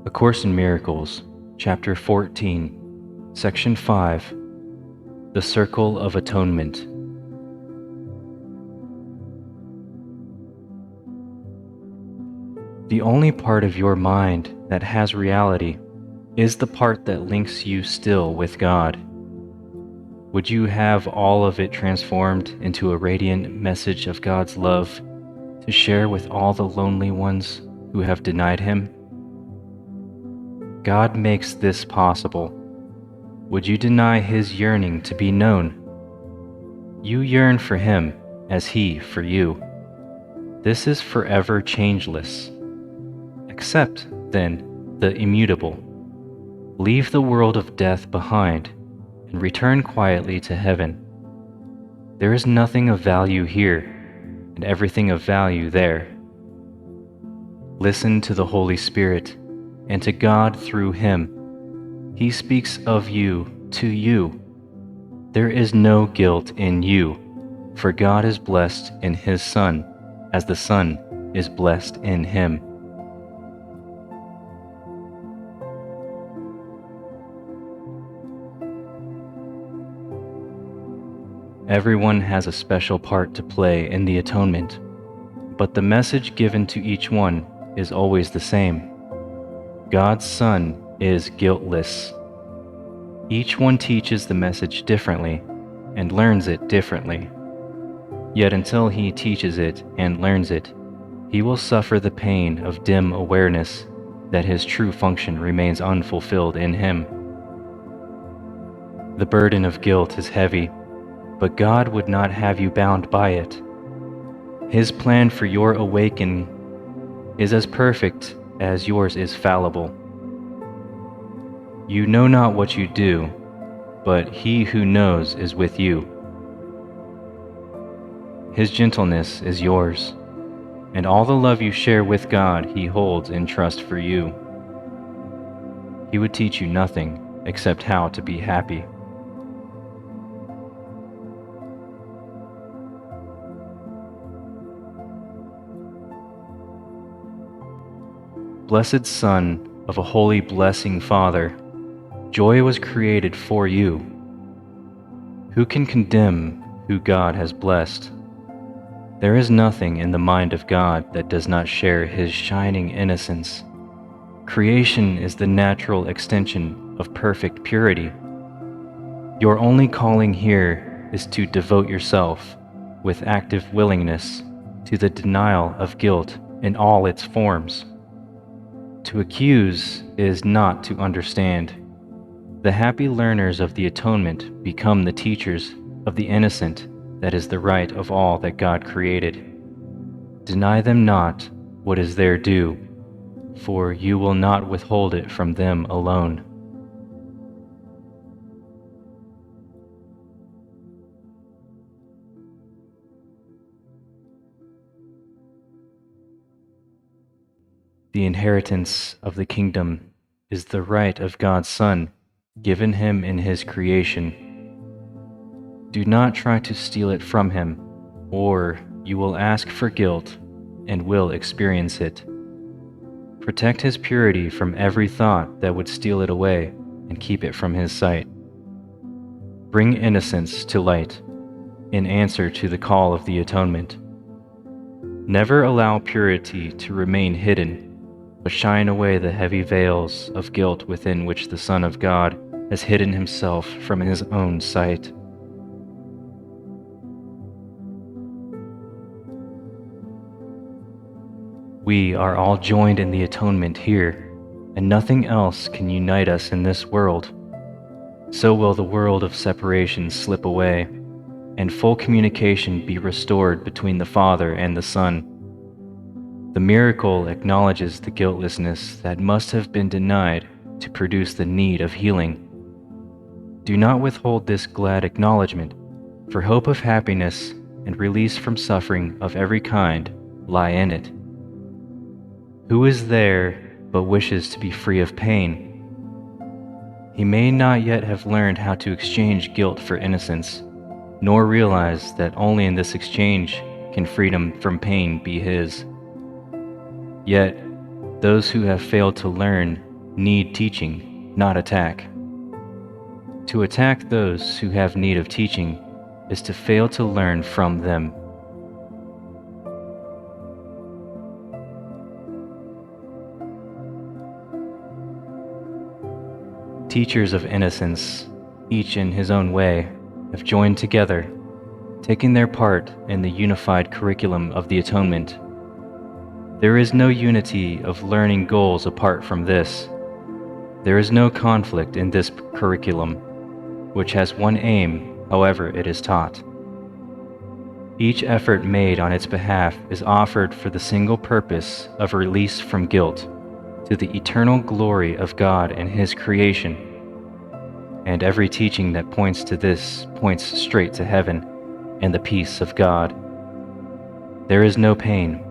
A Course in Miracles, Chapter 14, Section 5, The Circle of Atonement. The only part of your mind that has reality is the part that links you still with God. Would you have all of it transformed into a radiant message of God's love to share with all the lonely ones who have denied Him? God makes this possible. Would you deny His yearning to be known? You yearn for Him as He for you. This is forever changeless. Accept, then, the immutable. Leave the world of death behind and return quietly to heaven. There is nothing of value here and everything of value there. Listen to the Holy Spirit and to God through Him. He speaks of you to you. There is no guilt in you, for God is blessed in His Son, as the Son is blessed in Him. Everyone has a special part to play in the atonement, but the message given to each one is always the same. God's Son is guiltless. Each one teaches the message differently and learns it differently. Yet until he teaches it and learns it, he will suffer the pain of dim awareness that his true function remains unfulfilled in him. The burden of guilt is heavy, but God would not have you bound by it. His plan for your awakening is as perfect as yours is fallible. You know not what you do, but He who knows is with you. His gentleness is yours, and all the love you share with God He holds in trust for you. He would teach you nothing except how to be happy. Blessed Son of a holy blessing Father, joy was created for you. Who can condemn who God has blessed? There is nothing in the mind of God that does not share His shining innocence. Creation is the natural extension of perfect purity. Your only calling here is to devote yourself with active willingness to the denial of guilt in all its forms. To accuse is not to understand. The happy learners of the atonement become the teachers of the innocent that is the right of all that God created. Deny them not what is their due, for you will not withhold it from them alone. The inheritance of the kingdom is the right of God's Son, given Him in His creation. Do not try to steal it from Him, or you will ask for guilt and will experience it. Protect His purity from every thought that would steal it away and keep it from His sight. Bring innocence to light in answer to the call of the atonement. Never allow purity to remain hidden, but shine away the heavy veils of guilt within which the Son of God has hidden Himself from His own sight. We are all joined in the atonement here, and nothing else can unite us in this world. So will the world of separation slip away, and full communication be restored between the Father and the Son. The miracle acknowledges the guiltlessness that must have been denied to produce the need of healing. Do not withhold this glad acknowledgement, for hope of happiness and release from suffering of every kind lie in it. Who is there but wishes to be free of pain? He may not yet have learned how to exchange guilt for innocence, nor realize that only in this exchange can freedom from pain be his. Yet, those who have failed to learn need teaching, not attack. To attack those who have need of teaching is to fail to learn from them. Teachers of innocence, each in his own way, have joined together, taking their part in the unified curriculum of the Atonement. There is no unity of learning goals apart from this. There is no conflict in this curriculum, which has one aim, however it is taught. Each effort made on its behalf is offered for the single purpose of release from guilt, to the eternal glory of God and His creation. And every teaching that points to this points straight to heaven and the peace of God. There is no pain,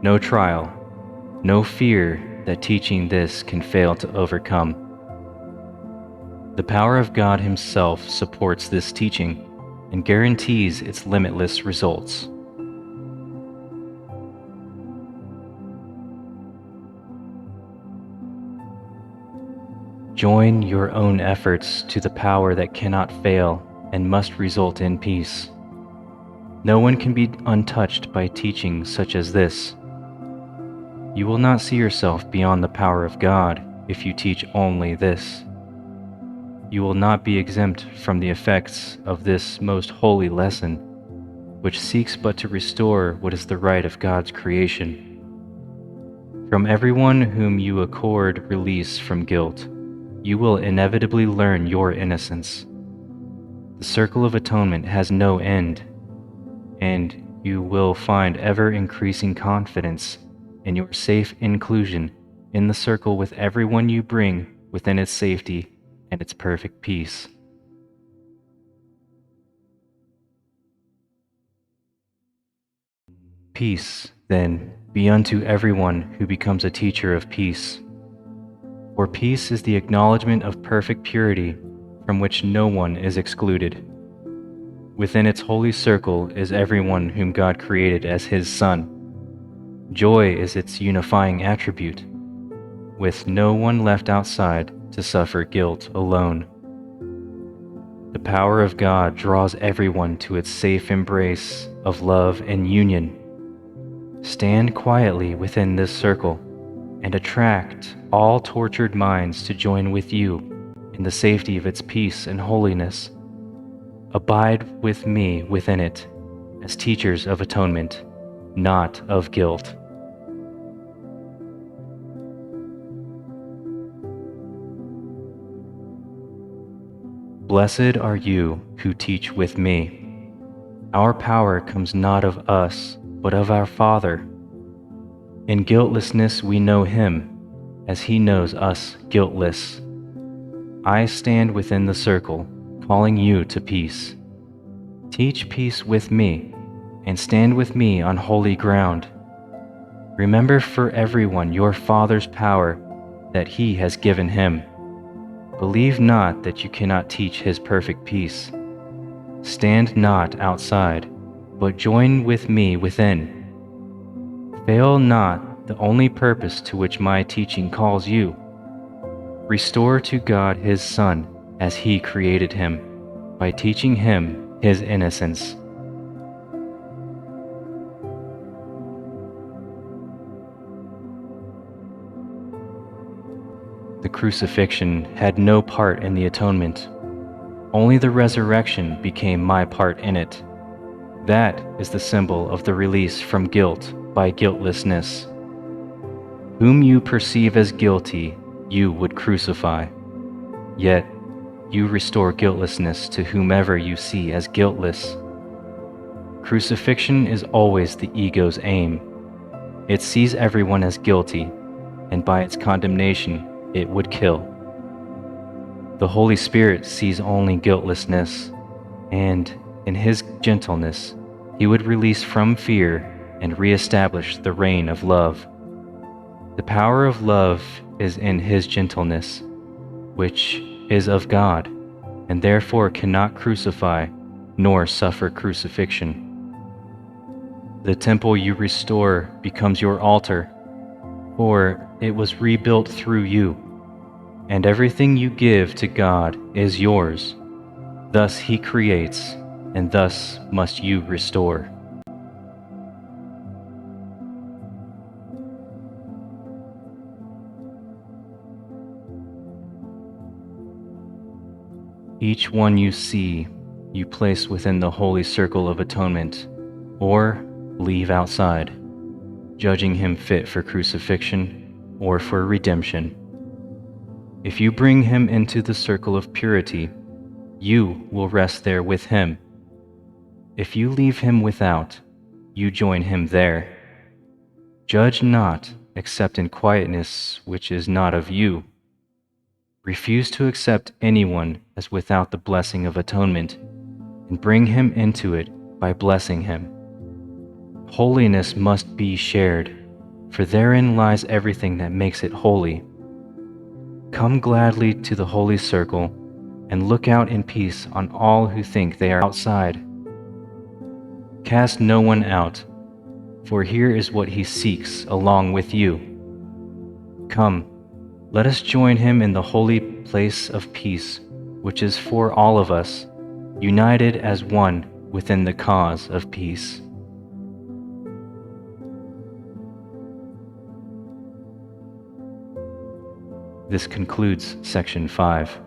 no trial, no fear that teaching this can fail to overcome. The power of God Himself supports this teaching and guarantees its limitless results. Join your own efforts to the power that cannot fail and must result in peace. No one can be untouched by teaching such as this. You will not see yourself beyond the power of God if you teach only this. You will not be exempt from the effects of this most holy lesson, which seeks but to restore what is the right of God's creation. From everyone whom you accord release from guilt, you will inevitably learn your innocence. The circle of atonement has no end, and you will find ever-increasing confidence in your safe inclusion in the circle with everyone you bring within its safety and its perfect peace. Peace, then, be unto everyone who becomes a teacher of peace. For peace is the acknowledgement of perfect purity from which no one is excluded. Within its holy circle is everyone whom God created as His Son. Joy is its unifying attribute, with no one left outside to suffer guilt alone. The power of God draws everyone to its safe embrace of love and union. Stand quietly within this circle and attract all tortured minds to join with you in the safety of its peace and holiness. Abide with me within it as teachers of atonement, not of guilt. Blessed are you who teach with me. Our power comes not of us, but of our Father. In guiltlessness we know Him, as He knows us guiltless. I stand within the circle, calling you to peace. Teach peace with me, and stand with me on holy ground. Remember for everyone your Father's power that He has given Him. Believe not that you cannot teach His perfect peace. Stand not outside, but join with me within. Fail not the only purpose to which my teaching calls you. Restore to God His Son as He created Him, by teaching Him His innocence. The crucifixion had no part in the atonement. Only the resurrection became my part in it. That is the symbol of the release from guilt by guiltlessness. Whom you perceive as guilty, you would crucify. Yet, you restore guiltlessness to whomever you see as guiltless. Crucifixion is always the ego's aim. It sees everyone as guilty, and by its condemnation, it would kill. The Holy Spirit sees only guiltlessness, and in His gentleness, He would release from fear and re-establish the reign of love. The power of love is in His gentleness, which is of God, and therefore cannot crucify nor suffer crucifixion. The temple you restore becomes your altar, for it was rebuilt through you. and everything you give to God is yours. Thus He creates, and thus must you restore. Each one you see, you place within the holy circle of atonement, or leave outside, judging him fit for crucifixion or for redemption. If you bring him into the circle of purity, you will rest there with him. If you leave him without, you join him there. Judge not, except in quietness which is not of you. Refuse to accept anyone as without the blessing of atonement, and bring him into it by blessing him. Holiness must be shared, for therein lies everything that makes it holy. Come gladly to the holy circle, and look out in peace on all who think they are outside. Cast no one out, for here is what he seeks along with you. Come, let us join him in the holy place of peace, which is for all of us, united as one within the cause of peace. This concludes Section 5.